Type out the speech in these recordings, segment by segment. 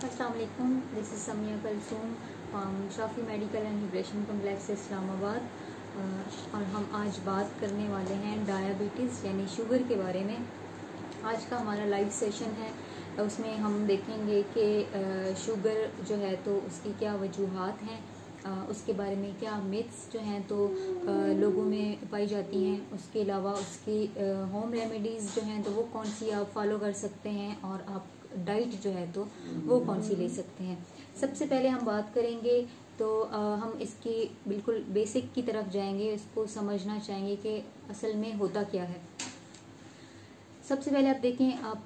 अस्सलाम वालेकुम, this is Samiya Kulsoom from Shafi medical and nutrition complex Islamabad. और हम आज बात करने वाले हैं डायबिटीज़ यानी शुगर के बारे में। आज का हमारा लाइव सेशन है, उसमें हम देखेंगे कि शुगर जो है तो उसकी क्या वजूहात हैं, उसके बारे में क्या मिथ्स जो हैं तो लोगों में पाई जाती हैं। उसके अलावा उसकी होम रेमेडीज़ जो हैं तो वो कौन सी आप फॉलो कर सकते हैं, और आप डाइट जो है तो वो कौन सी ले सकते हैं। सबसे पहले हम बात करेंगे तो हम इसकी बिल्कुल बेसिक की तरफ जाएंगे, इसको समझना चाहेंगे कि असल में होता क्या है। सबसे पहले आप देखें, आप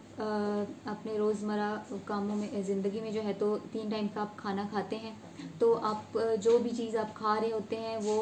अपने रोज़मर्रा कामों में ज़िंदगी में जो है तो 3 टाइम का आप खाना खाते हैं, तो आप जो भी चीज़ आप खा रहे होते हैं वो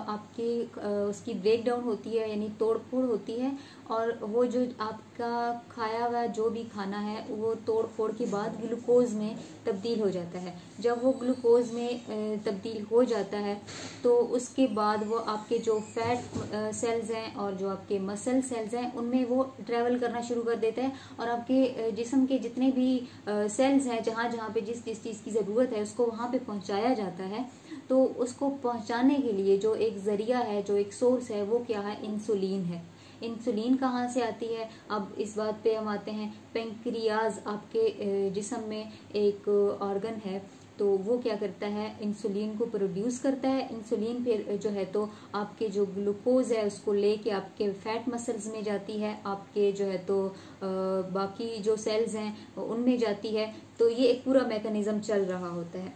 आपकी उसकी ब्रेक डाउन होती है, यानी तोड़ फोड़ होती है। और वो जो आपका खाया हुआ जो भी खाना है वो तोड़ फोड़ के बाद ग्लूकोज में तब्दील हो जाता है। जब वो ग्लूकोज में तब्दील हो जाता है तो उसके बाद वो आपके जो फैट सेल्स हैं और जो आपके मसल सेल्स हैं उनमें वो ट्रेवल करना शुरू कर देता है, और आपके जिस्म के जितने भी सेल्स हैं जहाँ जहाँ पे जिस जिस चीज़ की ज़रूरत है उसको वहाँ पे पहुँचाया जाता है। तो उसको पहुँचाने के लिए जो एक ज़रिया है, जो एक सोर्स है, वो क्या है? इंसुलिन है। इंसुलिन कहाँ से आती है? अब इस बात पे हम आते हैं। पेंक्रियाज आपके जिस्म में एक ऑर्गन है, तो वो क्या करता है? इंसुलिन को प्रोड्यूस करता है। इंसुलिन फिर जो है तो आपके जो ग्लूकोज है उसको लेके आपके फैट मसल्स में जाती है, आपके जो है तो बाकी जो सेल्स हैं उनमें जाती है। तो ये एक पूरा मैकेनिज्म चल रहा होता है।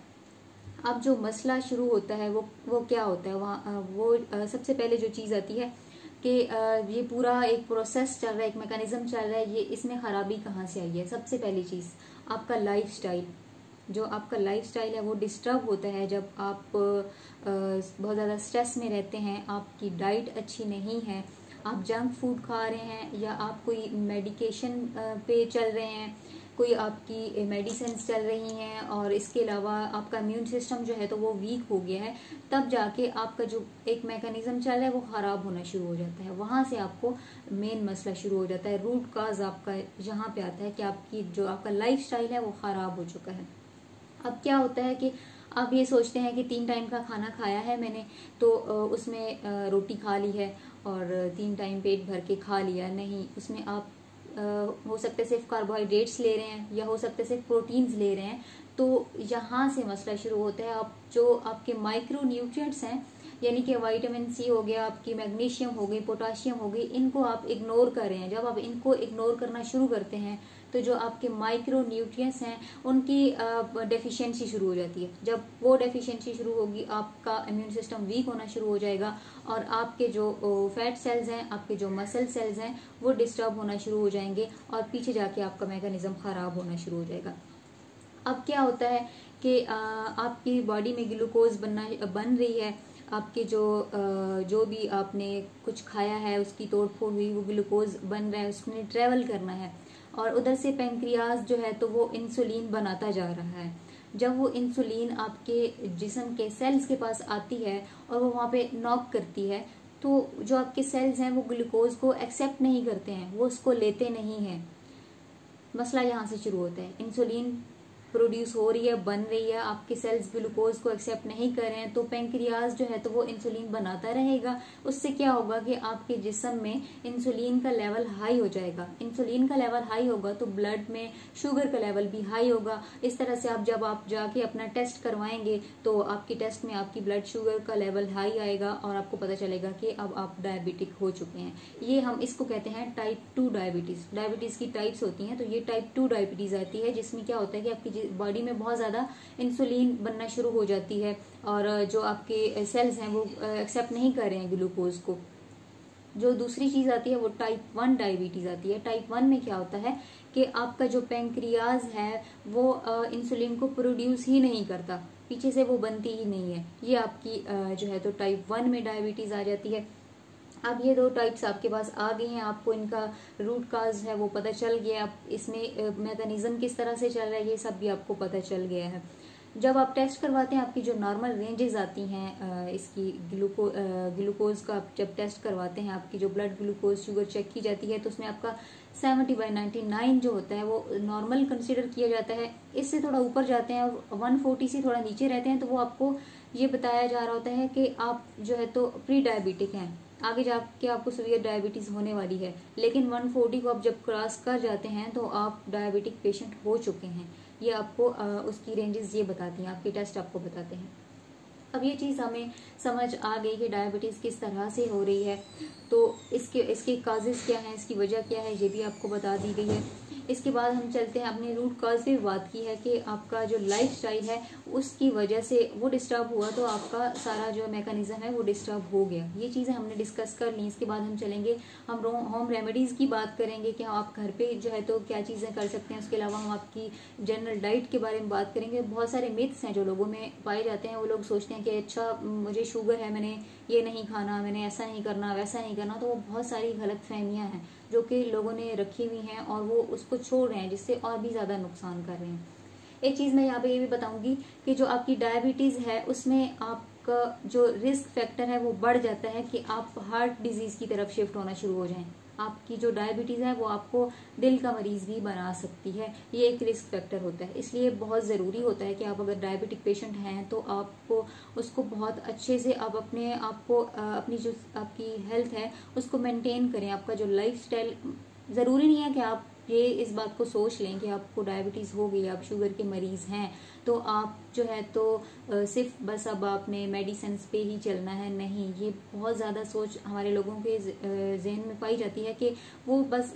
अब जो मसला शुरू होता है वो क्या होता है? वहाँ सबसे पहले जो चीज़ आती है कि ये पूरा एक प्रोसेस चल रहा है, एक मैकेनिज्म चल रहा है, ये इसमें खराबी कहाँ से आई है? सबसे पहली चीज़ आपका लाइफस्टाइल। जो आपका लाइफस्टाइल है वो डिस्टर्ब होता है जब आप बहुत ज़्यादा स्ट्रेस में रहते हैं, आपकी डाइट अच्छी नहीं है, आप जंक फूड खा रहे हैं, या आप कोई मेडिकेशन पे चल रहे हैं, कोई आपकी मेडिसिन चल रही हैं, और इसके अलावा आपका इम्यून सिस्टम जो है तो वो वीक हो गया है, तब जाके आपका जो एक मैकेनिज्म चल रहा है वो ख़राब होना शुरू हो जाता है। वहाँ से आपको मेन मसला शुरू हो जाता है। रूट काज आपका यहाँ पे आता है कि आपकी जो आपका लाइफस्टाइल है वो ख़राब हो चुका है। अब क्या होता है कि आप ये सोचते हैं कि 3 टाइम का खाना खाया है मैंने, तो उसमें रोटी खा ली है और 3 टाइम पेट भर के खा लिया। नहीं, उसमें आप हो सकता है सिर्फ कार्बोहाइड्रेट्स ले रहे हैं, या हो सकता है सिर्फ प्रोटीन्स ले रहे हैं। तो यहाँ से मसला शुरू होता है। आप जो आपके माइक्रो न्यूट्रिएंट्स हैं, यानी कि विटामिन सी हो गया, आपकी मैग्नीशियम हो गई, पोटाशियम हो गई, इनको आप इग्नोर कर रहे हैं। जब आप इनको इग्नोर करना शुरू करते हैं तो जो आपके माइक्रो न्यूट्रिएंट्स हैं उनकी डेफिशिएंसी शुरू हो जाती है। जब वो डेफिशिएंसी शुरू होगी, आपका इम्यून सिस्टम वीक होना शुरू हो जाएगा, और आपके जो फैट सेल्स हैं, आपके जो मसल सेल्स हैं, वो डिस्टर्ब होना शुरू हो जाएंगे, और पीछे जाके आपका मैकेनिज्म खराब होना शुरू हो जाएगा। अब क्या होता है कि आपकी बॉडी में ग्लूकोज बन रही है, आपके जो भी आपने कुछ खाया है उसकी तोड़ फोड़ हुई, वो ग्लूकोज बन रहा है, उसने ट्रेवल करना है, और उधर से पेंक्रियाज जो है तो वो इंसुलिन बनाता जा रहा है। जब वो इंसुलिन आपके जिस्म के सेल्स के पास आती है और वो वहाँ पे नॉक करती है, तो जो आपके सेल्स हैं वो ग्लूकोज को एक्सेप्ट नहीं करते हैं, वो उसको लेते नहीं हैं। मसला यहाँ से शुरू होता है। इंसुलिन प्रोड्यूस हो रही है, बन रही है, आपके सेल्स ग्लूकोज को एक्सेप्ट नहीं कर रहे हैं, तो पेंक्रियाज जो है तो वो इंसुलिन बनाता रहेगा। उससे क्या होगा कि आपके जिस्म में इंसुलिन का लेवल हाई हो जाएगा। इंसुलिन का लेवल हाई होगा तो ब्लड में शुगर का लेवल भी हाई होगा। इस तरह से जब आप जाके अपना टेस्ट करवाएंगे तो आपकी टेस्ट में आपकी ब्लड शुगर का लेवल हाई आएगा, और आपको पता चलेगा कि अब आप डायबिटिक हो चुके हैं। ये हम इसको कहते हैं टाइप 2 डायबिटीज। डायबिटीज की टाइप्स होती हैं, तो ये टाइप 2 डायबिटीज आती है, जिसमें क्या होता है कि आपकी बॉडी में बहुत ज़्यादा इंसुलिन बनना शुरू हो जाती है, और जो आपके सेल्स हैं वो एक्सेप्ट नहीं कर रहे हैं ग्लूकोज को। जो दूसरी चीज़ आती है वो टाइप 1 डायबिटीज़ आती है। टाइप 1 में क्या होता है कि आपका जो पेंक्रियाज है वो इंसुलिन को प्रोड्यूस ही नहीं करता, पीछे से वो बनती ही नहीं है। ये आपकी जो है तो टाइप 1 में डायबिटीज़ आ जाती है। अब ये 2 टाइप्स आपके पास आ गई हैं, आपको इनका रूट काज है वो पता चल गया, अब इसमें मैकेनिज्म किस तरह से चल रहा है ये सब भी आपको पता चल गया है। जब आप टेस्ट करवाते हैं आपकी जो नॉर्मल रेंजेस आती हैं इसकी ग्लूकोज का आप जब टेस्ट करवाते हैं आपकी जो ब्लड ग्लूकोज शुगर चेक की जाती है तो उसमें आपका 70/99 जो होता है वो नॉर्मल कंसिडर किया जाता है। इससे थोड़ा ऊपर जाते हैं और 140 से थोड़ा नीचे रहते हैं तो वो आपको ये बताया जा रहा होता है कि आप जो है तो प्री डायबिटिक हैं, आगे जाके आपको सीवियर डायबिटीज होने वाली है। लेकिन 140 को आप जब क्रॉस कर जाते हैं तो आप डायबिटिक पेशेंट हो चुके हैं। ये आपको उसकी रेंजेस ये बताती हैं, आपके टेस्ट आपको बताते हैं। अब ये चीज़ हमें समझ आ गई कि डायबिटीज़ किस तरह से हो रही है, तो इसके काजेज़ क्या हैं, इसकी वजह क्या है, ये भी आपको बता दी गई है। इसके बाद हम चलते हैं, अपने रूट कॉज पे भी बात की है कि आपका जो लाइफस्टाइल है उसकी वजह से वो डिस्टर्ब हुआ तो आपका सारा जो मैकेनिज्म है वो डिस्टर्ब हो गया। ये चीज़ें हमने डिस्कस कर ली। इसके बाद हम चलेंगे, हम होम रेमेडीज़ की बात करेंगे कि आप घर पे जो है तो क्या चीज़ें कर सकते हैं। उसके अलावा हम आपकी जनरल डाइट के बारे में बात करेंगे। बहुत सारे मिथ्स हैं जो लोगों में पाए जाते हैं। वो लोग सोचते हैं कि अच्छा मुझे शुगर है, मैंने ये नहीं खाना, मैंने ऐसा नहीं करना, वैसा नहीं करना। तो वो बहुत सारी गलत फहमियाँ हैं जो कि लोगों ने रखी हुई हैं और वो उसको छोड़ रहे हैं, जिससे और भी ज़्यादा नुकसान कर रहे हैं। एक चीज़ मैं यहाँ पे ये भी बताऊंगी कि जो आपकी डायबिटीज़ है उसमें आपका जो रिस्क फैक्टर है वो बढ़ जाता है कि आप हार्ट डिजीज़ की तरफ शिफ्ट होना शुरू हो जाएं। आपकी जो डायबिटीज़ है वो आपको दिल का मरीज भी बना सकती है। ये एक रिस्क फैक्टर होता है। इसलिए बहुत ज़रूरी होता है कि आप अगर डायबिटिक पेशेंट हैं तो आपको उसको बहुत अच्छे से आप अपने आपको अपनी जो आपकी हेल्थ है उसको मेंटेन करें। आपका जो लाइफस्टाइल, ज़रूरी नहीं है कि आप ये इस बात को सोच लें कि आपको डायबिटीज़ हो गई, आप शुगर के मरीज़ हैं तो आप जो है तो सिर्फ बस अब आपने मेडिसिन पे ही चलना है। नहीं, ये बहुत ज़्यादा सोच हमारे लोगों के जहन में पाई जाती है कि वो बस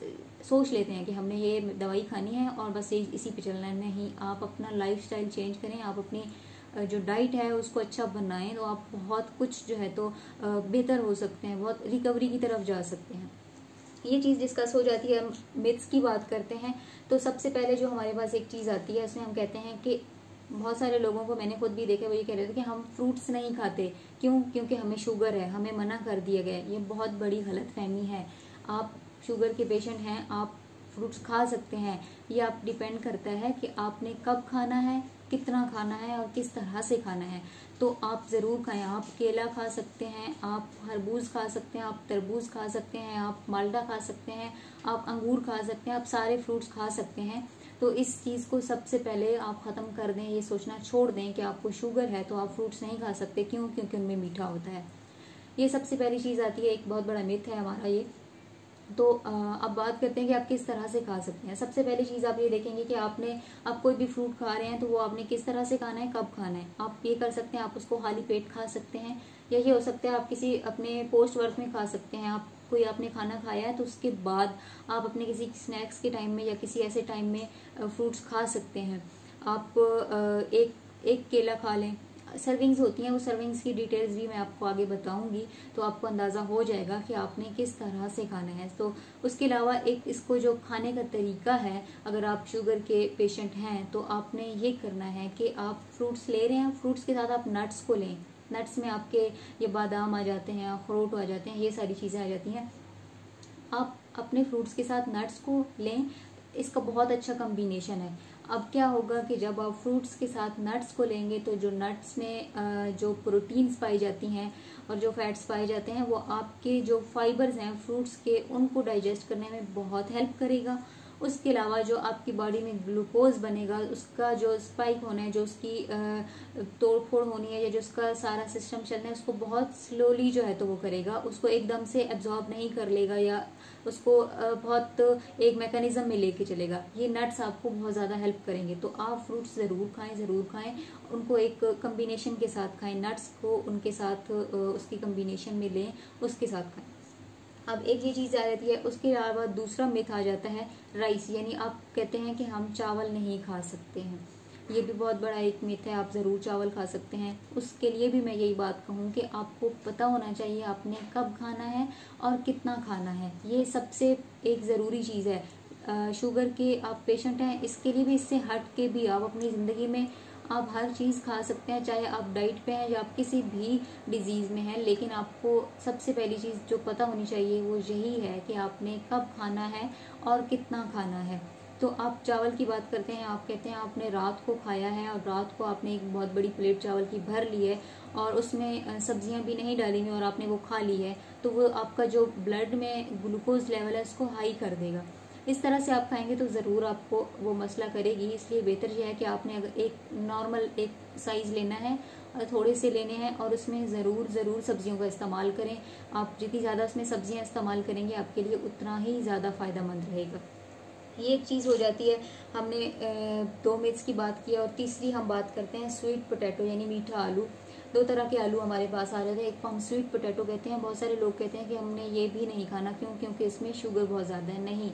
सोच लेते हैं कि हमने ये दवाई खानी है और बस इसी पे चलना है। नहीं, आप अपना लाइफस्टाइल चेंज करें, आप अपनी जो डाइट है उसको अच्छा बनाएं तो आप बहुत कुछ जो है तो बेहतर हो सकते हैं, बहुत रिकवरी की तरफ जा सकते हैं। ये चीज़ डिस्कस हो जाती है। मिथ्स की बात करते हैं तो सबसे पहले जो हमारे पास एक चीज़ आती है उसमें हम कहते हैं कि बहुत सारे लोगों को, मैंने खुद भी देखा, वो ये कह रहे थे कि हम फ्रूट्स नहीं खाते। क्यों? क्योंकि हमें शुगर है, हमें मना कर दिया गया है। ये बहुत बड़ी गलतफहमी है। आप शुगर के पेशेंट हैं, आप फ्रूट्स खा सकते हैं। ये आप डिपेंड करता है कि आपने कब खाना है, कितना खाना है और किस तरह से खाना है। तो आप ज़रूर खाएं। आप केला खा सकते हैं, आप खरबूज खा सकते हैं, आप तरबूज खा सकते हैं, आप माल्टा खा सकते हैं, आप अंगूर खा सकते हैं, आप सारे फ्रूट्स खा सकते हैं। तो इस चीज़ को सबसे पहले आप ख़त्म कर दें, ये सोचना छोड़ दें कि आपको शुगर है तो आप फ्रूट्स नहीं खा सकते। क्यों? क्योंकि उनमें मीठा होता है। ये सबसे पहली चीज़ आती है, एक बहुत बड़ा मिथ है हमारा ये। तो अब बात करते हैं कि आप किस तरह से खा सकते हैं। सबसे पहली चीज़ आप ये देखेंगे कि आप कोई भी फ्रूट खा रहे हैं तो वो आपने किस तरह से खाना है, कब खाना है। आप ये कर सकते हैं, आप उसको खाली पेट खा सकते हैं, या ये हो सकता है आप किसी अपने पोस्ट वर्क में खा सकते हैं। आप कोई आपने खाना खाया है तो उसके बाद आप अपने किसी स्नैक्स के टाइम में या किसी ऐसे टाइम में फ्रूट्स खा सकते हैं। आप एक केला खा लें। सर्विंग्स होती हैं, वो सर्विंग्स की डिटेल्स भी मैं आपको आगे बताऊंगी तो आपको अंदाज़ा हो जाएगा कि आपने किस तरह से खाना है। तो उसके अलावा एक इसको जो खाने का तरीका है, अगर आप शुगर के पेशेंट हैं तो आपने ये करना है कि आप फ्रूट्स ले रहे हैं, फ्रूट्स के साथ आप नट्स को लें। नट्स में आपके ये बादाम आ जाते हैं, अखरोट आ जाते हैं, ये सारी चीज़ें आ जाती हैं। आप अपने फ्रूट्स के साथ नट्स को लें, इसका बहुत अच्छा कम्बिनेशन है। अब क्या होगा कि जब आप फ्रूट्स के साथ नट्स को लेंगे तो जो नट्स में जो प्रोटीन्स पाई जाती हैं और जो फैट्स पाए जाते हैं वो आपके जो फाइबर्स हैं फ्रूट्स के, उनको डाइजेस्ट करने में बहुत हेल्प करेगा। उसके अलावा जो आपकी बॉडी में ग्लूकोज बनेगा, उसका जो स्पाइक होना है, जो उसकी तोड़ फोड़ होनी है या जो उसका सारा सिस्टम चलना है, उसको बहुत स्लोली जो है तो वो करेगा, उसको एकदम से एब्जॉर्ब नहीं कर लेगा या उसको बहुत एक मैकेनिज्म में लेके चलेगा। ये नट्स आपको बहुत ज़्यादा हेल्प करेंगे। तो आप फ्रूट्स ज़रूर खाएं, उनको एक कम्बिनेशन के साथ खाएं। नट्स को उनके साथ उसकी कम्बिनेशन में लें, उसके साथ खाएं। अब एक ये चीज़ आ जाती है। उसके अलावा दूसरा मिथ आ जाता है राइस, यानी आप कहते हैं कि हम चावल नहीं खा सकते हैं। ये भी बहुत बड़ा एक मिथ है। आप ज़रूर चावल खा सकते हैं। उसके लिए भी मैं यही बात कहूँ कि आपको पता होना चाहिए आपने कब खाना है और कितना खाना है। ये सबसे एक ज़रूरी चीज़ है। शुगर के आप पेशेंट हैं, इसके लिए भी, इससे हट के भी आप अपनी ज़िंदगी में आप हर चीज़ खा सकते हैं, चाहे आप डाइट पे हैं या आप किसी भी डिजीज़ में हैं। लेकिन आपको सबसे पहली चीज़ जो पता होनी चाहिए वो यही है कि आपने कब खाना है और कितना खाना है। तो आप चावल की बात करते हैं, आप कहते हैं आपने रात को खाया है और रात को आपने एक बहुत बड़ी प्लेट चावल की भर ली है और उसमें सब्जियां भी नहीं डाली हुई और आपने वो खा ली है, तो वो आपका जो ब्लड में ग्लूकोज लेवल है उसको हाई कर देगा। इस तरह से आप खाएंगे तो ज़रूर आपको वो मसला करेगी। इसलिए बेहतर यह है कि आपने अगर एक नॉर्मल एक साइज़ लेना है और थोड़े से लेने हैं और उसमें ज़रूर सब्जियों का इस्तेमाल करें। आप जितनी ज़्यादा उसमें सब्जियां इस्तेमाल करेंगे आपके लिए उतना ही ज़्यादा फ़ायदेमंद रहेगा। ये एक चीज़ हो जाती है। हमने 2 मिर्च की बात की और तीसरी हम बात करते हैं स्वीट पोटैटो यानी मीठा आलू। 2 तरह के आलू हमारे पास आ जाते हैं, एक को हम स्वीट पोटैटो कहते हैं। बहुत सारे लोग कहते हैं कि हमने ये भी नहीं खाना, क्यों? क्योंकि इसमें शुगर बहुत ज़्यादा है। नहीं,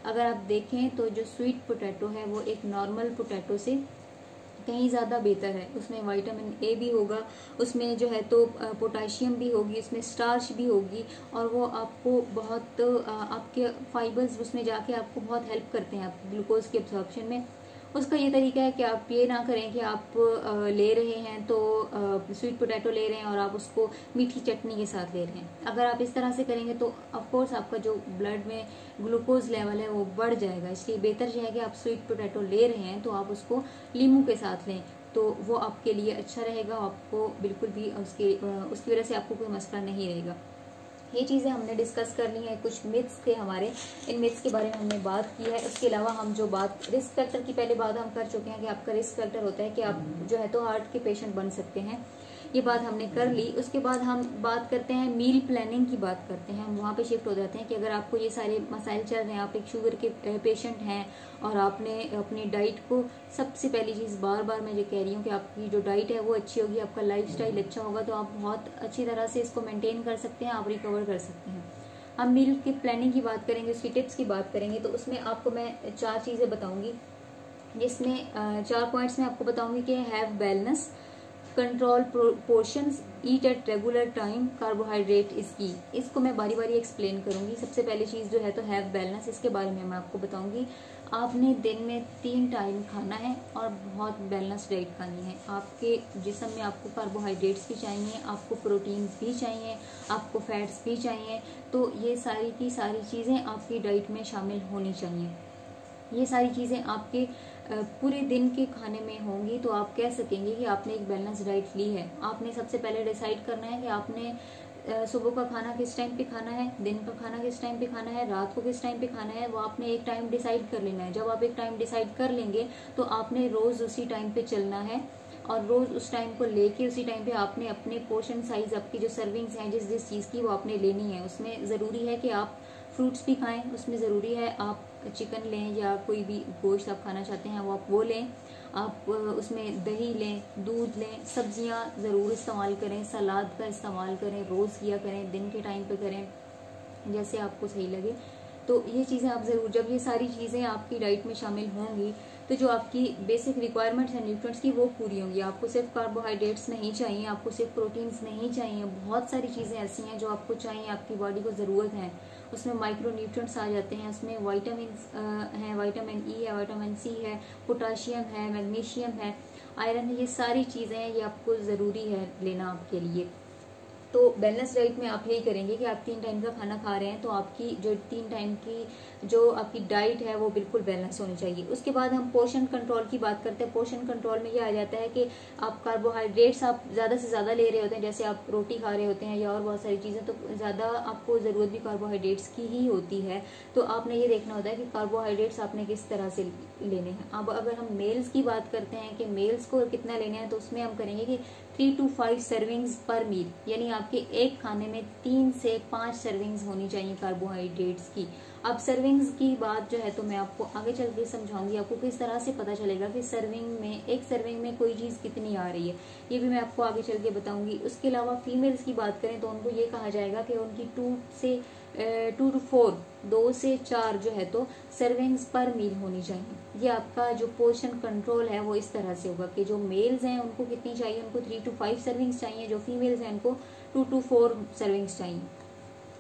अगर आप देखें तो जो स्वीट पोटैटो है वो एक नॉर्मल पोटैटो से कहीं ज़्यादा बेहतर है। उसमें विटामिन ए भी होगा, उसमें जो है तो पोटाशियम भी होगी, उसमें स्टार्च भी होगी और वो आपको बहुत आपके फाइबर्स उसमें जाके आपको बहुत हेल्प करते हैं आपके ग्लूकोज के एब्जॉर्प्शन में। उसका ये तरीका है कि आप ये ना करें कि आप ले रहे हैं तो स्वीट पोटैटो ले रहे हैं और आप उसको मीठी चटनी के साथ ले रहे हैं। अगर आप इस तरह से करेंगे तो ऑफ कोर्स आपका जो ब्लड में ग्लूकोज लेवल है वो बढ़ जाएगा। इसलिए बेहतर यह है कि आप स्वीट पोटैटो ले रहे हैं तो आप उसको नींबू के साथ लें, तो वो आपके लिए अच्छा रहेगा। आपको बिल्कुल भी उसकी वजह से आपको कोई मसला नहीं रहेगा। ये चीज़ें हमने डिस्कस कर ली हैं। कुछ मिथ्स थे हमारे, इन मिथ्स के बारे में हमने बात की है। इसके अलावा हम जो बात रिस्क फैक्टर की पहले बात हम कर चुके हैं कि आपका रिस्क फैक्टर होता है कि आप जो है तो हार्ट के पेशेंट बन सकते हैं, ये बात हमने कर ली। उसके बाद हम बात करते हैं मील प्लानिंग की बात करते हैं। हम वहाँ पे शिफ्ट हो जाते हैं कि अगर आपको ये सारे मसाइल चल रहे हैं, आप एक शुगर के पेशेंट हैं और आपने अपनी डाइट को, सबसे पहली चीज़ बार बार मैं ये कह रही हूँ कि आपकी जो डाइट है वो अच्छी होगी, आपका लाइफस्टाइल अच्छा होगा तो आप बहुत अच्छी तरह से इसको मेंटेन कर सकते हैं, आप रिकवर कर सकते हैं। हम मील की प्लानिंग की बात करेंगे, उसकी टिप्स की बात करेंगे, तो उसमें आपको मैं 4 चीज़ें बताऊंगी, जिसमें 4 पॉइंट्स में आपको बताऊंगी कि have balance, control portions, eat at regular time, carbohydrate is की। इसको मैं बारी बारी एक्सप्लेन करूंगी। सबसे पहली चीज़ जो है तो हैव बैलेंस, इसके बारे में मैं आपको बताऊंगी। आपने दिन में 3 टाइम खाना है और बहुत बैलेंस डाइट खानी है। आपके जिस्म में आपको कार्बोहाइड्रेट्स भी चाहिए, आपको प्रोटीन्स भी चाहिए, आपको फैट्स भी चाहिए। तो ये सारी की सारी चीज़ें आपकी डाइट में शामिल होनी चाहिए। ये सारी चीज़ें आपके पूरे दिन के खाने में होंगी तो आप कह सकेंगे कि आपने एक बैलेंस डाइट ली है। आपने सबसे पहले डिसाइड करना है कि आपने सुबह का खाना किस टाइम पे खाना है, दिन का खाना किस टाइम पे खाना है, रात को किस टाइम पे खाना है, वो आपने एक टाइम डिसाइड कर लेना है। जब आप एक टाइम डिसाइड कर लेंगे तो आपने रोज़ उसी टाइम पे चलना है और रोज़ उस टाइम को लेके उसी टाइम पे आपने अपने पोर्शन साइज, आपकी जो सर्विंग्स हैं जिस चीज़ की वो आपने लेनी है। उसमें ज़रूरी है कि आप फ्रूट्स भी खाएं, उसमें ज़रूरी है आप चिकन लें या कोई भी गोश्त आप खाना चाहते हैं वो लें, आप उसमें दही लें, दूध लें, सब्जियां ज़रूर इस्तेमाल करें, सलाद का इस्तेमाल करें, रोज़ किया करें, दिन के टाइम पे करें, जैसे आपको सही लगे। तो ये चीज़ें आप ज़रूर, जब ये सारी चीज़ें आपकी डाइट में शामिल होंगी तो जो आपकी बेसिक रिक्वायरमेंट्स हैं न्यूट्रिएंट्स की वो पूरी होंगी। आपको सिर्फ कार्बोहाइड्रेट्स नहीं चाहिए, आपको सिर्फ प्रोटीन्स नहीं चाहिए, बहुत सारी चीज़ें ऐसी हैं जो आपको चाहिए, आपकी बॉडी को ज़रूरत है। उसमें माइक्रो न्यूट्रिएंट्स आ जाते हैं, उसमें विटामिन हैं, विटामिन ई है, विटामिन सी है, पोटाशियम है, मैग्नीशियम है, आयरन है, ये सारी चीज़ें हैं, ये आपको ज़रूरी है लेना आपके लिए। तो बैलेंस डाइट में आप यही करेंगे कि आप 3 टाइम का खाना खा रहे हैं तो आपकी जो 3 टाइम की जो आपकी डाइट है वो बिल्कुल बैलेंस होनी चाहिए। उसके बाद हम पोर्शन कंट्रोल की बात करते हैं। पोर्शन कंट्रोल में ये आ जाता है कि आप कार्बोहाइड्रेट्स आप ज़्यादा से ज़्यादा ले रहे होते हैं, जैसे आप रोटी खा रहे होते हैं या और बहुत सारी चीज़ें, तो ज़्यादा आपको ज़रूरत भी कार्बोहाइड्रेट्स की ही होती है। तो आपने ये देखना होता है कि कार्बोहाइड्रेट्स आपने किस तरह से लेने हैं। अब अगर हम मेल्स की बात करते हैं कि मेल्स को कितना लेना है, तो उसमें हम करेंगे कि 3 to 5 सर्विंग्स पर मील, यानी आपके एक खाने में 3 से 5 सर्विंग्स होनी चाहिए कार्बोहाइड्रेट्स की। अब सर्विंग्स की बात जो है तो मैं आपको आगे चल के समझाऊंगी, आपको किस तरह से पता चलेगा कि एक सर्विंग में कोई चीज़ कितनी आ रही है, ये भी मैं आपको आगे चल के बताऊंगी। उसके अलावा फीमेल्स की बात करें तो उनको ये कहा जाएगा कि उनकी 2 to 4 2 से 4 जो है तो सर्विंग्स पर मील होनी चाहिए। ये आपका जो पोर्शन कंट्रोल है वो इस तरह से होगा कि जो मेल्स हैं उनको कितनी चाहिए, उनको 3 to 5 सर्विंग्स चाहिए, जो फीमेल्स हैं उनको 2 to 4 सर्विंग्स चाहिए।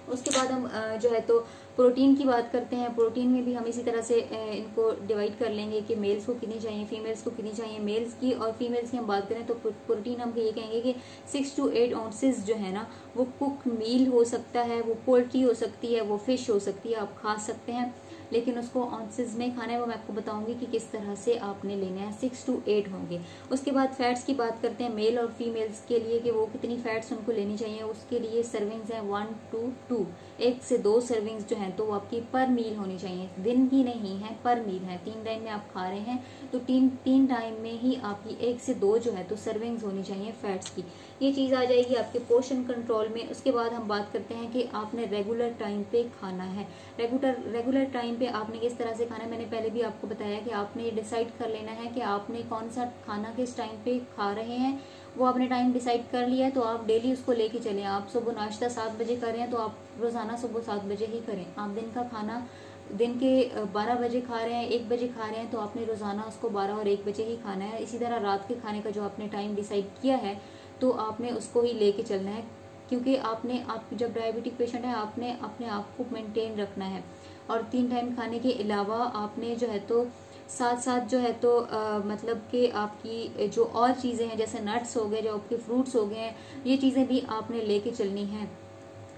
उसके बाद हम जो है तो प्रोटीन की बात करते हैं। प्रोटीन में भी हम इसी तरह से इनको डिवाइड कर लेंगे कि मेल्स को कितनी चाहिए, फीमेल्स को कितनी चाहिए। मेल्स की और फीमेल्स की हम बात करें तो प्रोटीन हम ये कहेंगे कि 6 to 8 ounces जो है ना वो कुक मील हो सकता है, वो पोल्ट्री हो सकती है, वो फिश हो सकती है, आप खा सकते हैं। लेकिन उसको ऑन्सेस में खाना है, वो मैं आपको बताऊंगी कि किस तरह से आपने लेना है। 6 to 8 होंगे। उसके बाद फैट्स की बात करते हैं मेल और फीमेल्स के लिए कि वो कितनी फैट्स उनको लेनी चाहिए। उसके लिए सर्विंग्स है 1 to 2, 1 से 2 सर्विंग्स जो है तो वो आपकी पर मील होनी चाहिए, दिन की नहीं है, पर मील है। 3 टाइम में आप खा रहे हैं तो तीन टाइम में ही आपकी 1 से 2 जो है तो सर्विंग्स होनी चाहिए फैट्स की। ये चीज आ जाएगी आपके पोर्शन कंट्रोल में। उसके बाद हम बात करते हैं कि आपने रेगुलर टाइम पे खाना है। रेगुलर टाइम पे आपने किस तरह से खाना है, मैंने पहले भी आपको बताया कि आपने ये डिसाइड कर लेना है कि आपने कौन सा खाना किस टाइम पे खा रहे हैं। वो आपने टाइम डिसाइड कर लिया है तो आप डेली उसको लेके चलें। आप सुबह नाश्ता 7 बजे कर रहे हैं तो आप रोजाना सुबह 7 बजे ही करें। आप दिन का खाना दिन के 12 बजे खा रहे हैं, 1 बजे खा रहे हैं तो आपने रोजाना उसको 12 और 1 बजे ही खाना है। इसी तरह रात के खाने का जो आपने टाइम डिसाइड किया है तो आपने उसको ही लेके चलना है, क्योंकि आप जब डायबिटिक पेशेंट है आपने अपने आप को मेंटेन रखना है। और 3 टाइम खाने के अलावा आपने जो है तो साथ साथ जो है तो मतलब कि आपकी जो और चीजें हैं जैसे नट्स हो गए, जो आपके फ्रूट्स हो गए हैं, ये चीजें भी आपने लेके चलनी है,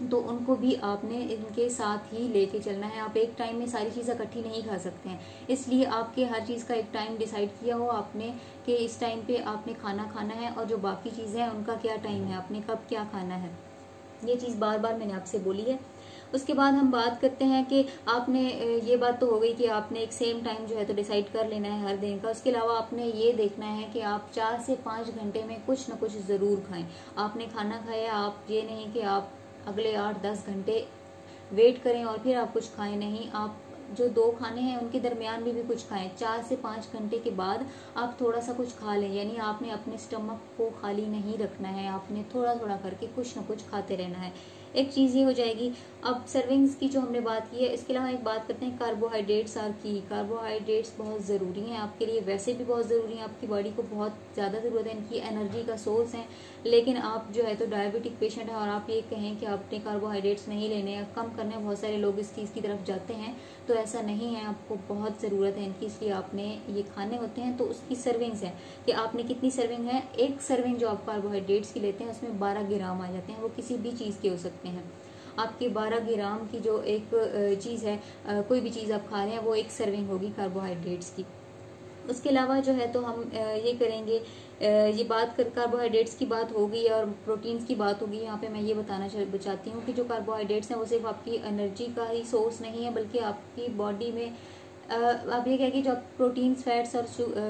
तो उनको भी आपने इनके साथ ही लेके चलना है। आप एक टाइम में सारी चीज़ें इकट्ठी नहीं खा सकते हैं, इसलिए आपके हर चीज़ का एक टाइम डिसाइड किया हो आपने कि इस टाइम पे आपने खाना है, और जो बाकी चीज़ें हैं उनका क्या टाइम है, आपने कब क्या खाना है। ये चीज़ बार बार मैंने आपसे बोली है। उसके बाद हम बात करते हैं कि आपने ये बात तो हो गई कि आपने एक सेम टाइम जो है तो डिसाइड कर लेना है हर दिन का। उसके अलावा आपने ये देखना है कि आप 4 से 5 घंटे में कुछ न कुछ ज़रूर खाएं। आपने खाना खाया, आप ये नहीं कि आप अगले 8-10 घंटे वेट करें और फिर आप कुछ खाएं, नहीं, आप जो 2 खाने हैं उनके दरमियान भी कुछ खाएं। 4 से 5 घंटे के बाद आप थोड़ा सा कुछ खा लें, यानी आपने अपने स्टमक को खाली नहीं रखना है, आपने थोड़ा थोड़ा करके कुछ न कुछ खाते रहना है। एक चीज़ ये हो जाएगी। अब सर्विंग्स की जो हमने बात की है, इसके अलावा एक बात करते हैं कार्बोहाइड्रेट्स आर की। कार्बोहाइड्रेट्स बहुत ज़रूरी हैं आपके लिए, वैसे भी बहुत ज़रूरी हैं, आपकी बॉडी को बहुत ज़्यादा ज़रूरत है, इनकी एनर्जी का सोर्स है। लेकिन आप जो है तो डायबिटिक पेशेंट है और आप ये कहें कि आपने कार्बोहाइड्रेट्स नहीं लेने या कम करने हैं, बहुत सारे लोग इस चीज़ की तरफ जाते हैं, तो ऐसा नहीं है, आपको बहुत ज़रूरत है इनकी, इसलिए आपने ये खाने होते हैं। तो उसकी सर्विंग्स है कि आपने कितनी सर्विंग है। एक सर्विंग जो आप कार्बोहाइड्रेट्स की लेते हैं उसमें 12 ग्राम आ जाते हैं, वो किसी भी चीज़ के हो सकते हैं। आपके 12 ग्राम की जो एक चीज़ है, कोई भी चीज़ आप खा रहे हैं, वो एक सर्विंग होगी कार्बोहाइड्रेट्स की। उसके अलावा जो है तो हम ये करेंगे, ये बात कर कार्बोहाइड्रेट्स की बात होगी और प्रोटीन्स की बात होगी। यहाँ पे मैं ये बताना चाहती हूँ कि जो कार्बोहाइड्रेट्स हैं वो सिर्फ आपकी एनर्जी का ही सोर्स नहीं है, बल्कि आपकी बॉडी में आप ये कहें कि जो प्रोटीन्स, फैट्स और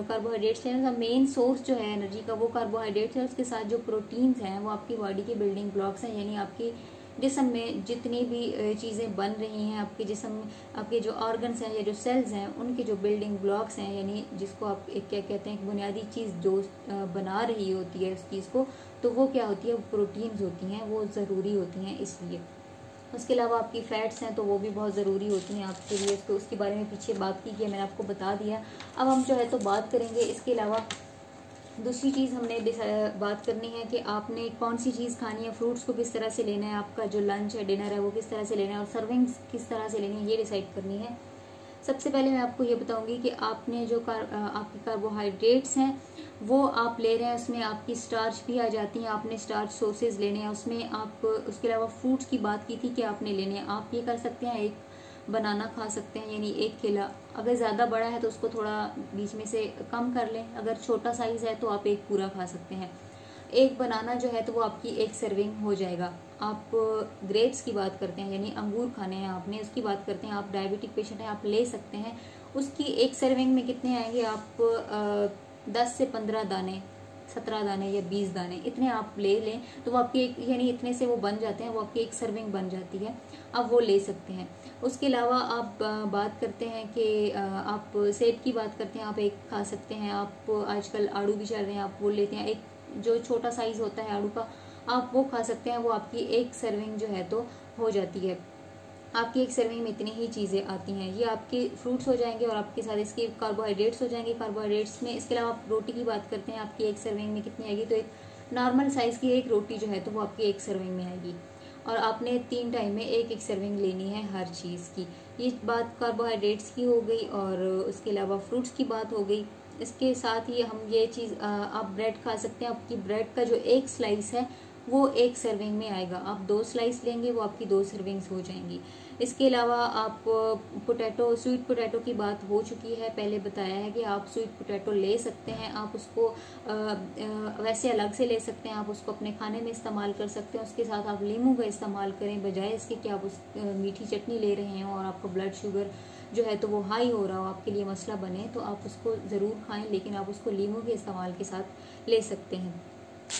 कार्बोहाइड्रेट्स हैं, उसका मेन सोर्स जो है एनर्जी का वो कार्बोहाइड्रेट्स है। उसके साथ जो प्रोटीन्स हैं वो आपकी बॉडी के बिल्डिंग ब्लॉक्स हैं, यानी आपकी जिस्म में जितनी भी चीज़ें बन रही हैं, आपके जिस्म में आपके जो ऑर्गन्स हैं या जो सेल्स हैं उनके जो बिल्डिंग ब्लॉक्स हैं, यानी जिसको आप एक क्या कहते हैं, एक बुनियादी चीज़ जो बना रही होती है उस चीज़ को, तो वो क्या होती है, प्रोटीन्स होती हैं, वो ज़रूरी होती हैं इसलिए। उसके अलावा आपकी फैट्स हैं तो वो भी बहुत ज़रूरी होती हैं आपके लिए, उसको उसके बारे में पीछे बात की है, मैंने आपको बता दिया। अब हम जो है तो बात करेंगे इसके अलावा दूसरी चीज़ हमने बात करनी है कि आपने कौन सी चीज़ खानी है, फ्रूट्स को किस तरह से लेना है, आपका जो लंच है, डिनर है, वो किस तरह से लेना है, और सर्विंग्स किस तरह से लेनी है, ये डिसाइड करनी है। सबसे पहले मैं आपको ये बताऊंगी कि आपने जो आपके कार्बोहाइड्रेट्स हैं वो आप ले रहे हैं, उसमें आपकी स्टार्च भी आ जाती है, आपने स्टार्च सोर्सेज लेने हैं उसमें। आप उसके अलावा फ्रूट्स की बात की थी कि आपने लेने हैं, आप ये कर सकते हैं, एक बनाना खा सकते हैं, यानी 1 केला। अगर ज़्यादा बड़ा है तो उसको थोड़ा बीच में से कम कर लें, अगर छोटा साइज़ है तो आप एक पूरा खा सकते हैं। एक बनाना जो है तो वो आपकी एक सर्विंग हो जाएगा। आप ग्रेप्स की बात करते हैं, यानी अंगूर खाने हैं आपने, उसकी बात करते हैं, आप डायबिटिक पेशेंट हैं, आप ले सकते हैं। उसकी एक सर्विंग में कितने आएंगे, आप 10 से 15 दाने, 17 दाने या 20 दाने, इतने आप ले लें तो वो आपकी एक, यानी इतने से वो बन जाते हैं, वो आपकी एक सर्विंग बन जाती है, आप वो ले सकते हैं। उसके अलावा आप बात करते हैं कि आप सेब की बात करते हैं, आप एक खा सकते हैं। आप आजकल आड़ू भी चल रहे हैं, आप वो लेते हैं, एक जो छोटा साइज होता है आड़ू का, आप वो खा सकते हैं, वो आपकी एक सर्विंग जो है तो हो जाती है। आपकी एक सर्विंग में इतनी ही चीज़ें आती हैं, ये आपके फ्रूट्स हो जाएंगे और आपके साथ इसके कार्बोहाइड्रेट्स हो जाएंगे। कार्बोहाइड्रेट्स में इसके अलावा आप रोटी की बात करते हैं, आपकी एक सर्विंग में कितनी आएगी, तो एक नॉर्मल साइज़ की एक रोटी जो है तो वो आपकी एक सर्विंग में आएगी, और आपने 3 टाइम में एक सर्विंग लेनी है हर चीज़ की। ये बात कार्बोहाइड्रेट्स की हो गई, और उसके अलावा फ्रूट्स की बात हो गई। इसके साथ ही हम ये चीज़, आप ब्रेड खा सकते हैं, आपकी ब्रेड का जो एक स्लाइस है वो 1 सर्विंग में आएगा। आप 2 स्लाइस लेंगे, वो आपकी 2 सर्विंग्स हो जाएंगी। इसके अलावा आप पोटैटो, स्वीट पोटैटो की बात हो चुकी है, पहले बताया है कि आप स्वीट पोटैटो ले सकते हैं। आप उसको वैसे अलग से ले सकते हैं, आप उसको अपने खाने में इस्तेमाल कर सकते हैं। उसके साथ आप लीमू का इस्तेमाल करें, बजाय इसके कि आप उस मीठी चटनी ले रहे हैं और आपका ब्लड शुगर जो है तो वो हाई हो रहा हो, आपके लिए मसला बने, तो आप उसको ज़रूर खाएं, लेकिन आप उसको लीमू के इस्तेमाल के साथ ले सकते हैं।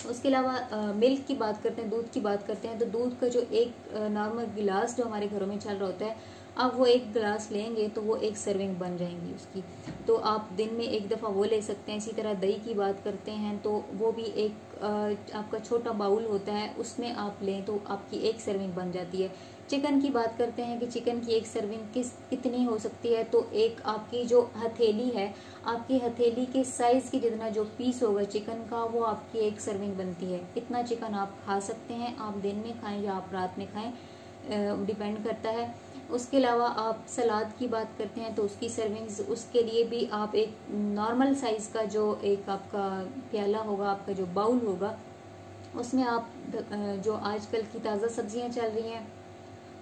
उसके अलावा मिल्क की बात करते हैं, दूध की बात करते हैं, तो दूध का जो एक नॉर्मल गिलास जो हमारे घरों में चल रहा होता है, आप वो 1 गिलास लेंगे तो वो 1 सर्विंग बन जाएंगी उसकी। तो आप दिन में 1 दफ़ा वो ले सकते हैं। इसी तरह दही की बात करते हैं तो वो भी एक आपका छोटा बाउल होता है, उसमें आप लें तो आपकी 1 सर्विंग बन जाती है। चिकन की बात करते हैं कि चिकन की 1 सर्विंग कितनी हो सकती है, तो एक आपकी जो हथेली है, आपकी हथेली के साइज के जितना जो पीस होगा चिकन का, वो आपकी 1 सर्विंग बनती है। इतना चिकन आप खा सकते हैं, आप दिन में खाएं या आप रात में खाएं, डिपेंड करता है। उसके अलावा आप सलाद की बात करते हैं तो उसकी सर्विंग्स, उसके लिए भी आप एक नॉर्मल साइज का जो एक आपका प्याला होगा, आपका जो बाउल होगा, उसमें आप जो आजकल की ताज़ा सब्जियां चल रही हैं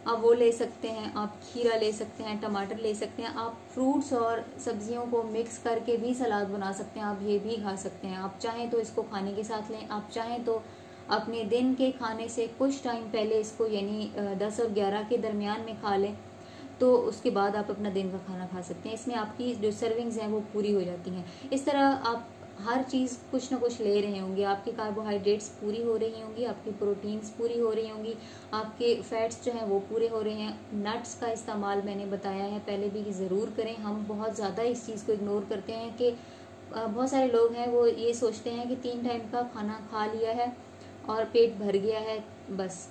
आप वो ले सकते हैं। आप खीरा ले सकते हैं, टमाटर ले सकते हैं। आप फ्रूट्स और सब्जियों को मिक्स करके भी सलाद बना सकते हैं, आप ये भी खा सकते हैं। आप चाहें तो इसको खाने के साथ लें, आप चाहें तो अपने दिन के खाने से कुछ टाइम पहले इसको, यानी 10 और 11 के दरमियान में खा लें, तो उसके बाद आप अपना दिन का खाना खा सकते हैं। इसमें आपकी जो सर्विंग्स हैं वो पूरी हो जाती हैं। इस तरह आप हर चीज़ कुछ ना कुछ ले रहे होंगे, आपकी कार्बोहाइड्रेट्स पूरी हो रही होंगी, आपकी प्रोटीन्स पूरी हो रही होंगी, आपके फैट्स जो हैं वो पूरे हो रहे हैं। नट्स का इस्तेमाल मैंने बताया है पहले भी कि ज़रूर करें। हम बहुत ज़्यादा इस चीज़ को इग्नोर करते हैं कि बहुत सारे लोग हैं वो ये सोचते हैं कि 3 टाइम का खाना खा लिया है और पेट भर गया है, बस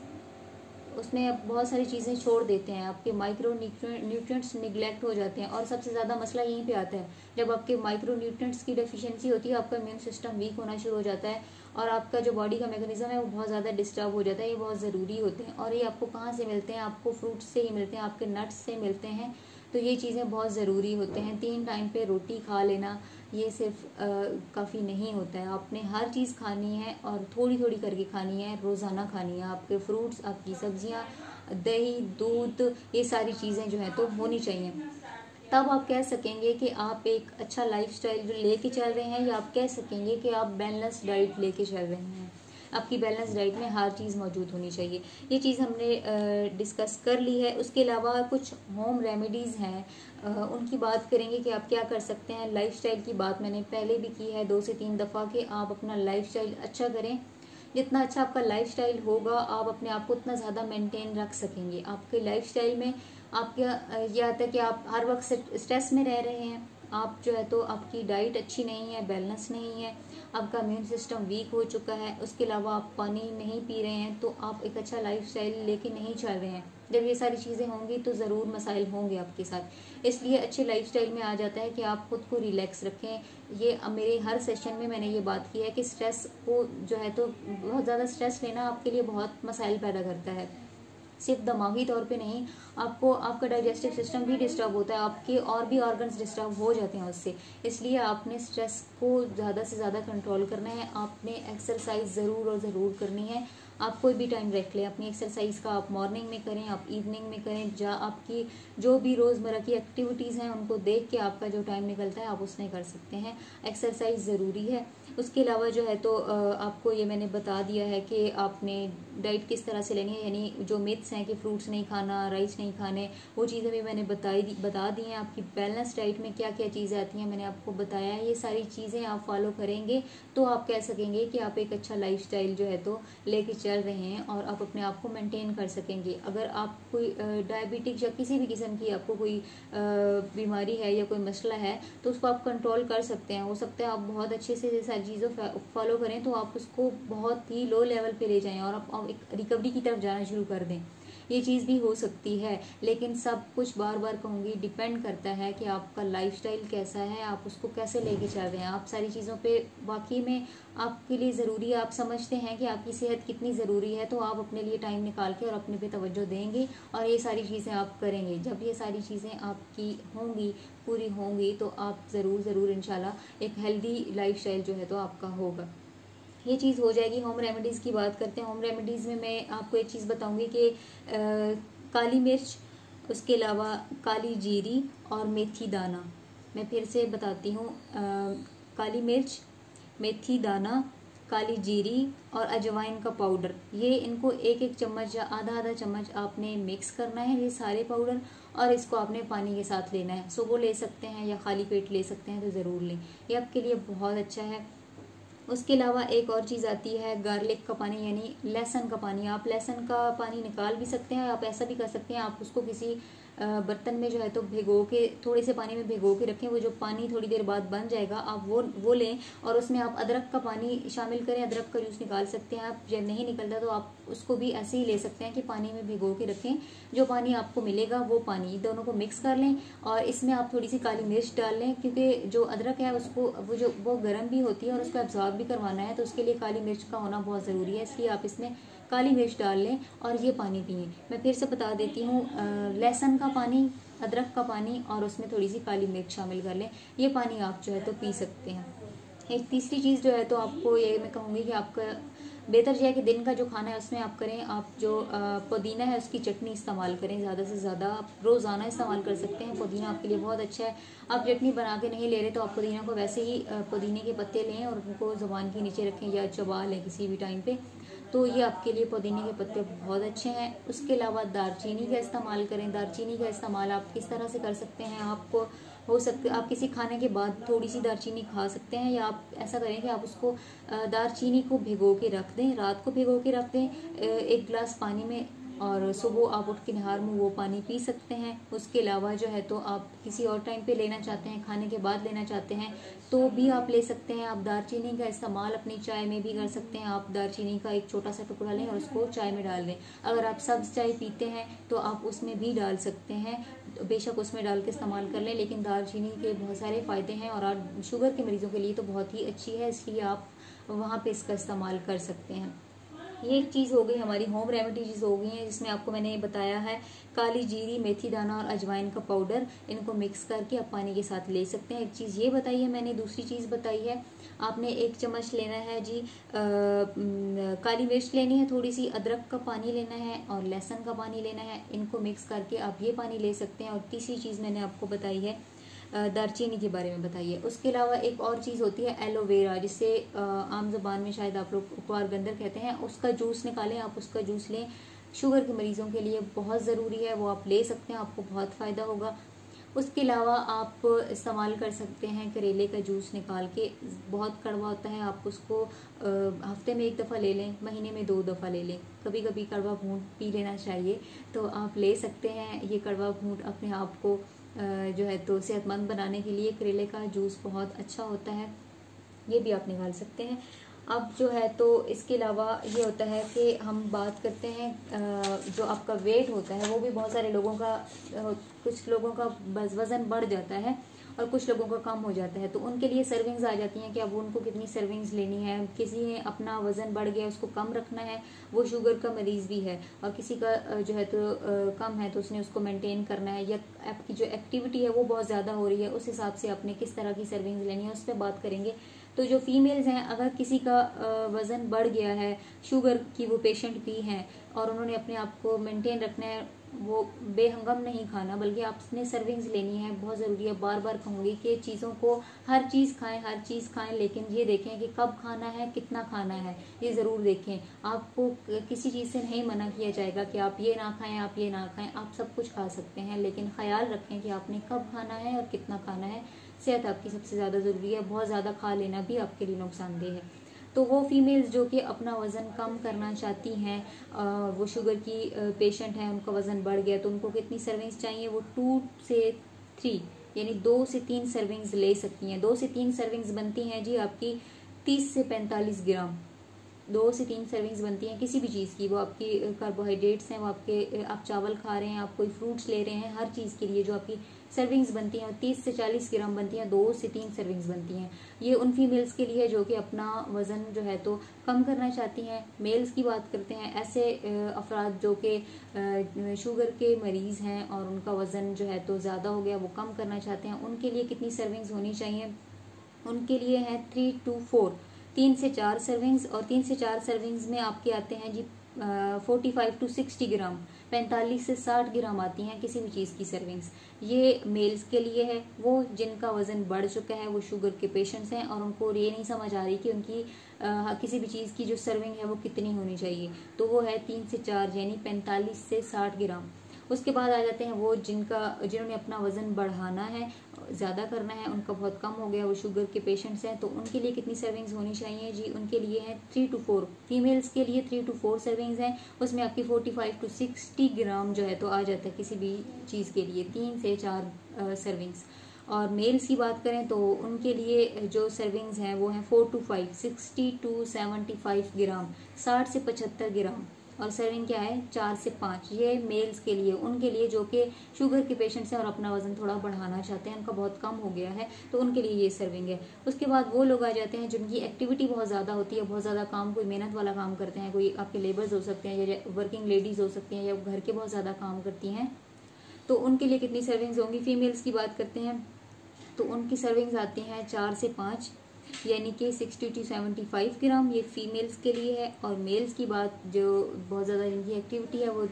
उसमें बहुत सारी चीज़ें छोड़ देते हैं, आपके माइक्रो न्यूट्रिएंट्स निगलेक्ट हो जाते हैं। और सबसे ज़्यादा मसला यहीं पे आता है, जब आपके माइक्रो न्यूट्रिएंट्स की डेफिशिएंसी होती है, आपका इम्यून सिस्टम वीक होना शुरू हो जाता है और आपका जो बॉडी का मैकेनिज्म है वो बहुत ज़्यादा डिस्टर्ब हो जाता है। ये बहुत ज़रूरी होते हैं और ये आपको कहाँ से मिलते हैं? आपको फ्रूट्स से ही मिलते हैं, आपके नट्स से मिलते हैं। तो ये चीज़ें बहुत ज़रूरी होते हैं। 3 टाइम पे रोटी खा लेना ये सिर्फ काफ़ी नहीं होता है। आपने हर चीज़ खानी है और थोड़ी थोड़ी करके खानी है, रोज़ाना खानी है। आपके फ्रूट्स, आपकी सब्जियां, दही, दूध, ये सारी चीज़ें जो है तो होनी चाहिए। तब आप कह सकेंगे कि आप एक अच्छा लाइफस्टाइल जो लेके चल रहे हैं, या आप कह सकेंगे कि आप बैलेंस डाइट लेके चल रहे हैं। आपकी बैलेंस डाइट में हर चीज़ मौजूद होनी चाहिए। ये चीज़ हमने डिस्कस कर ली है। उसके अलावा कुछ होम रेमेडीज़ हैं, उनकी बात करेंगे कि आप क्या कर सकते हैं। लाइफस्टाइल की बात मैंने पहले भी की है 2 से 3 दफ़ा कि आप अपना लाइफस्टाइल अच्छा करें। जितना अच्छा आपका लाइफस्टाइल होगा, आप अपने आप को उतना ज़्यादा मेंटेन रख सकेंगे। आपके लाइफस्टाइल में आपका ये आता है कि आप हर वक्त स्ट्रेस में रह रहे हैं, आप जो है तो आपकी डाइट अच्छी नहीं है, बैलेंस नहीं है, आपका इम्यून सिस्टम वीक हो चुका है, उसके अलावा आप पानी नहीं पी रहे हैं, तो आप एक अच्छा लाइफस्टाइल लेके नहीं चल रहे हैं। जब ये सारी चीज़ें होंगी तो ज़रूर मसाइल होंगे आपके साथ। इसलिए अच्छे लाइफस्टाइल में आ जाता है कि आप खुद को रिलैक्स रखें। ये मेरे हर सेशन में मैंने ये बात की है कि स्ट्रेस को जो है तो बहुत ज़्यादा स्ट्रेस लेना आपके लिए बहुत मसाइल पैदा करता है। सिर्फ दिमागी तौर पे नहीं, आपको आपका डाइजेस्टिव सिस्टम भी डिस्टर्ब होता है, आपके और भी ऑर्गन्स डिस्टर्ब हो जाते हैं उससे। इसलिए आपने स्ट्रेस को ज़्यादा से ज़्यादा कंट्रोल करना है। आपने एक्सरसाइज ज़रूर और ज़रूर करनी है। आप कोई भी टाइम रख लें अपनी एक्सरसाइज का, आप मॉर्निंग में करें, आप इवनिंग में करें, आपकी जो भी रोज़मर्रा की एक्टिविटीज़ हैं उनको देख के आपका जो टाइम निकलता है आप उसमें कर सकते हैं। एक्सरसाइज ज़रूरी है। उसके अलावा जो है तो आपको ये मैंने बता दिया है कि आपने डाइट किस तरह से लेनी है, यानी जो मिथ्स हैं कि फ्रूट्स नहीं खाना, राइस नहीं खाने, वो चीज़ें भी मैंने बता दी हैं। आपकी बैलेंस डाइट में क्या क्या चीज़ें आती हैं मैंने आपको बताया है। ये सारी चीज़ें आप फॉलो करेंगे तो आप कह सकेंगे कि आप एक अच्छा लाइफस्टाइल जो है तो लेके चल रहे हैं और आप अपने आप को मेंटेन कर सकेंगे। अगर आप कोई डायबिटिक या किसी भी किस्म की आपको कोई बीमारी है या कोई मसला है तो उसको आप कंट्रोल कर सकते हैं। हो सकता है आप बहुत अच्छे से सारी चीज़ों फॉलो करें तो आप उसको बहुत ही लो लेवल पे ले जाएं और आप एक रिकवरी की तरफ जाना शुरू कर दें। ये चीज़ भी हो सकती है, लेकिन सब कुछ बार बार कहूँगी डिपेंड करता है कि आपका लाइफस्टाइल कैसा है, आप उसको कैसे लेके चल रहे हैं। आप सारी चीज़ों पे वाकई में आपके लिए ज़रूरी है, आप समझते हैं कि आपकी सेहत कितनी ज़रूरी है, तो आप अपने लिए टाइम निकाल के और अपने पे तवज्जो देंगे और ये सारी चीज़ें आप करेंगे। जब ये सारी चीज़ें आपकी होंगी, पूरी होंगी, तो आप ज़रूर इंशाल्लाह एक हेल्दी लाइफस्टाइल जो है तो आपका होगा। ये चीज़ हो जाएगी। होम रेमेडीज़ की बात करते हैं। होम रेमेडीज़ में मैं आपको एक चीज़ बताऊंगी कि काली मिर्च, उसके अलावा काली जीरी और मेथी दाना। मैं फिर से बताती हूँ, काली मिर्च, मेथी दाना, काली जीरी और अजवाइन का पाउडर, ये इनको एक एक चम्मच या आधा आधा चम्मच आपने मिक्स करना है, ये सारे पाउडर, और इसको आपने पानी के साथ लेना है। सुबह ले सकते हैं या खाली पेट ले सकते हैं, तो ज़रूर लें, ये आपके लिए बहुत अच्छा है। उसके अलावा एक और चीज़ आती है गार्लिक का पानी, यानी लहसुन का पानी। आप लहसुन का पानी निकाल भी सकते हैं, आप ऐसा भी कर सकते हैं, आप उसको किसी बर्तन में जो है तो भिगो के, थोड़े से पानी में भिगो के रखें, वो जो पानी थोड़ी देर बाद बन जाएगा, आप वो लें और उसमें आप अदरक का पानी शामिल करें, अदरक का जूस निकाल सकते हैं आप। जब नहीं निकलता तो आप उसको भी ऐसे ही ले सकते हैं कि पानी में भिगो के रखें, जो पानी आपको मिलेगा वो पानी, दोनों को मिक्स कर लें और इसमें आप थोड़ी सी काली मिर्च डाल लें, क्योंकि जो अदरक है उसको वो गर्म भी होती है और उसको एब्जॉर्ब भी करवाना है, तो उसके लिए काली मिर्च का होना बहुत ज़रूरी है, इसलिए आप इसमें काली मिर्च डाल लें और ये पानी पिएं। मैं फिर से बता देती हूँ, लहसुन का पानी, अदरक का पानी और उसमें थोड़ी सी काली मिर्च शामिल कर लें, ये पानी आप जो है तो पी सकते हैं। एक तीसरी चीज़ जो है तो आपको ये मैं कहूँगी कि आपका बेहतर यह है कि दिन का जो खाना है उसमें आप करें, आप जो पुदीना है उसकी चटनी इस्तेमाल करें, ज़्यादा से ज़्यादा आप रोज़ाना इस्तेमाल कर सकते हैं। पुदीना आपके लिए बहुत अच्छा है। आप चटनी बना के नहीं ले रहे तो आप पुदीना को वैसे ही पुदीने के पत्ते लें और उनको ज़ुबान के नीचे रखें या चबा लें किसी भी टाइम पे, तो ये आपके लिए पुदीने के पत्ते बहुत अच्छे हैं। उसके अलावा दालचीनी का इस्तेमाल करें। दालचीनी का इस्तेमाल आप किस तरह से कर सकते हैं, आपको हो सकते आप किसी खाने के बाद थोड़ी सी दालचीनी खा सकते हैं, या आप ऐसा करें कि आप उसको दालचीनी को भिगो के रख दें, रात को भिगो के रख दें 1 गिलास पानी में, और सुबह आप उठ के नहार में वो पानी पी सकते हैं। उसके अलावा जो है तो आप किसी और टाइम पे लेना चाहते हैं, खाने के बाद लेना चाहते हैं तो भी आप ले सकते हैं। आप दालचीनी का इस्तेमाल अपनी चाय में भी कर सकते हैं। आप दालचीनी का एक छोटा सा टुकड़ा लें और उसको चाय में डाल दें। अगर आप सब्ज़ चाय पीते हैं तो आप उसमें भी डाल सकते हैं, बेशक उसमें डाल के इस्तेमाल कर लें, लेकिन दालचीनी के बहुत सारे फ़ायदे हैं और आप शुगर के मरीज़ों के लिए तो बहुत ही अच्छी है, इसलिए आप वहाँ पे इसका इस्तेमाल कर सकते हैं। ये एक चीज़ हो गई, हमारी होम रेमेडीज हो गई हैं, जिसमें आपको मैंने बताया है काली जीरी, मेथी दाना और अजवाइन का पाउडर, इनको मिक्स करके आप पानी के साथ ले सकते हैं। एक चीज़ ये बताई है मैंने। दूसरी चीज़ बताई है, आपने 1 चम्मच लेना है जी काली मिर्च लेनी है, थोड़ी सी अदरक का पानी लेना है और लहसुन का पानी लेना है, इनको मिक्स करके आप ये पानी ले सकते हैं। और तीसरी चीज़ मैंने आपको बताई है, दालचीनी के बारे में बताइए। उसके अलावा एक और चीज़ होती है एलोवेरा, जिसे आम जुबान में शायद आप लोग उपवार गंदर कहते हैं, उसका जूस निकालें, आप उसका जूस लें, शुगर के मरीज़ों के लिए बहुत ज़रूरी है, वो आप ले सकते हैं, आपको बहुत फ़ायदा होगा। उसके अलावा आप इस्तेमाल कर सकते हैं करेले का जूस निकाल के, बहुत कड़वा होता है, आप उसको हफ्ते में 1 दफ़ा ले लें, महीने में 2 दफ़ा ले लें, कभी कभी कड़वा घूंट पी लेना चाहिए, तो आप ले सकते हैं। ये कड़वा घूंट अपने आप को जो है तो सेहतमंद बनाने के लिए करेले का जूस बहुत अच्छा होता है, ये भी आप निकाल सकते हैं। अब जो है तो इसके अलावा ये होता है कि हम बात करते हैं जो आपका वेट होता है, वो भी बहुत सारे लोगों का कुछ लोगों का वज़न बढ़ जाता है और कुछ लोगों का कम हो जाता है, तो उनके लिए सर्विंग्स आ जाती हैं कि अब उनको कितनी सर्विंग्स लेनी है। किसी ने अपना वज़न बढ़ गया, उसको कम रखना है, वो शुगर का मरीज़ भी है, और किसी का जो है तो कम है तो उसने उसको मेंटेन करना है, या आपकी जो एक्टिविटी है वो बहुत ज़्यादा हो रही है, उस हिसाब से आपने किस तरह की सर्विंग्स लेनी है उस पर बात करेंगे। तो जो फीमेल्स हैं, अगर किसी का वज़न बढ़ गया है, शुगर की वो पेशेंट भी हैं और उन्होंने अपने आप को मेंटेन रखना है, वो बेहंगम नहीं खाना बल्कि आपने सर्विंग्स लेनी है, बहुत ज़रूरी है। बार बार कहूँगी कि चीज़ों को हर चीज़ खाएं, लेकिन ये देखें कि कब खाना है, कितना खाना है, ये ज़रूर देखें। आपको किसी चीज़ से नहीं मना किया जाएगा कि आप ये ना खाएं, आप ये ना खाएं, आप सब कुछ खा सकते हैं, लेकिन ख्याल रखें कि आपने कब खाना है और कितना खाना है। सेहत आपकी सबसे ज़्यादा ज़रूरी है, बहुत ज़्यादा खा लेना भी आपके लिए नुकसानदेह है। तो वो फीमेल्स जो कि अपना वज़न कम करना चाहती हैं, वो शुगर की पेशेंट हैं, उनका वज़न बढ़ गया, तो उनको कितनी सर्विंग्स चाहिए, वो 2 से 3 यानी 2 से 3 सर्विंग्स ले सकती हैं। 2 से 3 सर्विंग्स बनती हैं जी आपकी 30 से 45 ग्राम। 2 से 3 सर्विंग्स बनती हैं किसी भी चीज़ की, वो आपकी कार्बोहाइड्रेट्स हैं, वो आपके आप चावल खा रहे हैं, आप कोई फ्रूट्स ले रहे हैं, हर चीज़ के लिए जो आपकी सर्विंग्स बनती हैं 30 से 40 ग्राम बनती हैं, 2 से 3 सर्विंग्स बनती हैं। ये उन फीमेल्स के लिए जो कि अपना वज़न जो है तो कम करना चाहती हैं। मेल्स की बात करते हैं, ऐसे अफराद जो कि शुगर के मरीज़ हैं और उनका वज़न जो है तो ज़्यादा हो गया, वो कम करना चाहते हैं, उनके लिए कितनी सर्विंग्स होनी चाहिए? उनके लिए है 3 to 4 3 से 4 सर्विंग्स, और 3 से 4 सर्विंग्स में आपके आते हैं जी 45 to 60 ग्राम, 45 से 60 ग्राम आती हैं किसी भी चीज़ की सर्विंग्स। ये मेल्स के लिए है, वो जिनका वजन बढ़ चुका है, वो शुगर के पेशेंट्स हैं और उनको ये नहीं समझ आ रही कि उनकी किसी भी चीज़ की जो सर्विंग है वो कितनी होनी चाहिए, तो वो है 3 से 4 यानी 45 से 60 ग्राम। उसके बाद आ जाते हैं वो जिन्होंने अपना वजन बढ़ाना है, ज़्यादा करना है, उनका बहुत कम हो गया, वो शुगर के पेशेंट्स हैं, तो उनके लिए कितनी सर्विंग्स होनी चाहिए जी? उनके लिए है 3 to 4, फीमेल्स के लिए 3 to 4 सर्विंग्स हैं, उसमें आपकी 45 to 60 ग्राम जो है तो आ जाता है किसी भी चीज़ के लिए, 3 से 4 सर्विंग्स। और मेल्स की बात करें तो उनके लिए जो सर्विंग्स हैं वो हैं 4 to 5, 60 to 75 ग्राम, 60 से 75 ग्राम। और सर्विंग क्या है? 4 से 5। ये मेल्स के लिए, उनके लिए जो कि शुगर के पेशेंट्स हैं और अपना वजन थोड़ा बढ़ाना चाहते हैं, उनका बहुत कम हो गया है, तो उनके लिए ये सर्विंग है। उसके बाद वो लोग आ जाते हैं जिनकी एक्टिविटी बहुत ज़्यादा होती है, बहुत ज़्यादा काम, कोई मेहनत वाला काम करते हैं, कोई आपके लेबर्स हो सकते हैं या वर्किंग लेडीज़ हो सकती हैं या घर के बहुत ज़्यादा काम करती हैं, तो उनके लिए कितनी सर्विंग्स होंगी? फीमेल्स की बात करते हैं तो उनकी सर्विंग्स आती हैं 4 से 5 यानी कि 60 to 75 ग्राम, ये फीमेल्स के लिए है। और मेल्स की बात, जो बहुत ज़्यादा जिनकी एक्टिविटी है, वो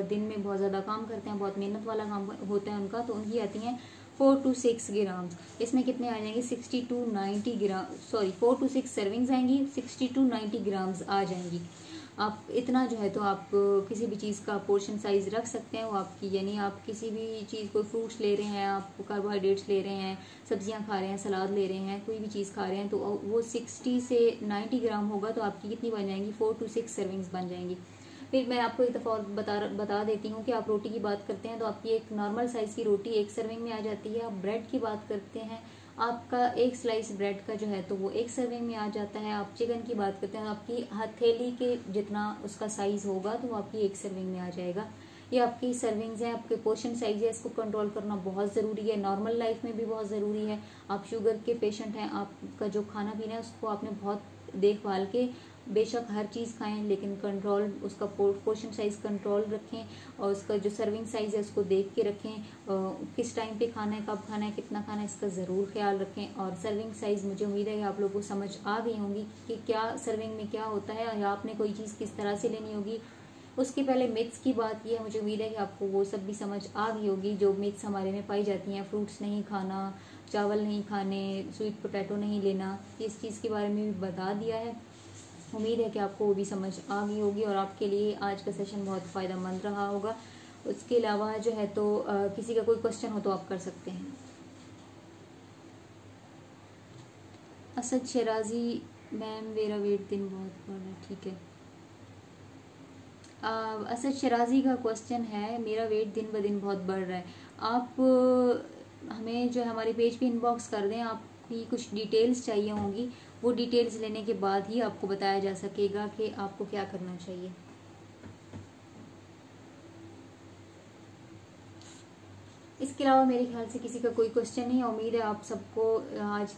दिन में बहुत ज़्यादा काम करते हैं, बहुत मेहनत वाला काम होता है उनका, तो उनकी आती हैं 4 to 6 ग्राम। इसमें कितने आ जाएंगे? 60 to 90 gram, sorry 4 to 6 servings आएंगी, 60 to 90 ग्राम्स आ जाएंगी। आप इतना जो है तो आप किसी भी चीज़ का पोर्शन साइज रख सकते हैं, वो आपकी, यानी आप किसी भी चीज़, कोई फ्रूट्स ले रहे हैं, आप कार्बोहाइड्रेट्स ले रहे हैं, सब्जियां खा रहे हैं, सलाद ले रहे हैं, कोई भी चीज़ खा रहे हैं, तो वो 60 से 90 ग्राम होगा, तो आपकी कितनी बन जाएंगी? 4 to 6 सर्विंग्स बन जाएंगी। फिर मैं आपको एक दफ़ा बता देती हूँ कि आप रोटी की बात करते हैं तो आपकी एक नॉर्मल साइज़ की रोटी एक सर्विंग में आ जाती है। आप ब्रेड की बात करते हैं, आपका एक स्लाइस ब्रेड का जो है तो वो एक सर्विंग में आ जाता है। आप चिकन की बात करते हैं तो आपकी हथेली के जितना उसका साइज होगा तो वो आपकी एक सर्विंग में आ जाएगा। ये आपकी सर्विंग्स हैं, आपके पोर्शन साइज है, इसको कंट्रोल करना बहुत ज़रूरी है, नॉर्मल लाइफ में भी बहुत ज़रूरी है। आप शुगर के पेशेंट हैं, आपका जो खाना पीना है उसको आपने बहुत देखभाल के, बेशक हर चीज़ खाएं लेकिन कंट्रोल, उसका पोर्शन साइज कंट्रोल रखें और उसका जो सर्विंग साइज है उसको देख के रखें, किस टाइम पे खाना है, कब खाना है, कितना खाना है, इसका ज़रूर ख्याल रखें। और सर्विंग साइज मुझे उम्मीद है कि आप लोगों को समझ आ गई होंगी कि क्या सर्विंग में क्या होता है और आपने कोई चीज़ किस तरह से लेनी होगी। उसके पहले मिथ्स की बात की है, मुझे उम्मीद है कि आपको वो सब भी समझ आ गई होगी जो मिथ्स हमारे में पाई जाती हैं। फ्रूट्स नहीं खाना, चावल नहीं खाने, स्वीट पोटैटो नहीं लेना, इस चीज़ के बारे में भी बता दिया है। उम्मीद है कि आपको वो भी समझ आ गई होगी और आपके लिए आज का सेशन बहुत फ़ायदेमंद रहा होगा। उसके अलावा जो है तो किसी का कोई क्वेश्चन हो तो आप कर सकते हैं। असद शराजी मैम, मेरा वेट दिन बहुत बढ़ रहा है। ठीक है, असद शराजी का क्वेश्चन है, मेरा वेट दिन ब दिन बहुत बढ़ रहा है। आप हमें जो है हमारे पेज पे इनबॉक्स कर दें, आपकी कुछ डिटेल्स चाहिए होंगी, वो डिटेल्स लेने के बाद ही आपको बताया जा सकेगा कि आपको क्या करना चाहिए। इसके अलावा मेरे ख्याल से किसी का कोई क्वेश्चन नहीं है। उम्मीद है आप सबको आज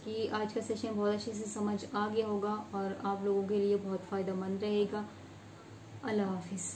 का सेशन बहुत अच्छे से समझ आ गया होगा और आप लोगों के लिए बहुत फ़ायदेमंद रहेगा। अल्लाह हाफिज़।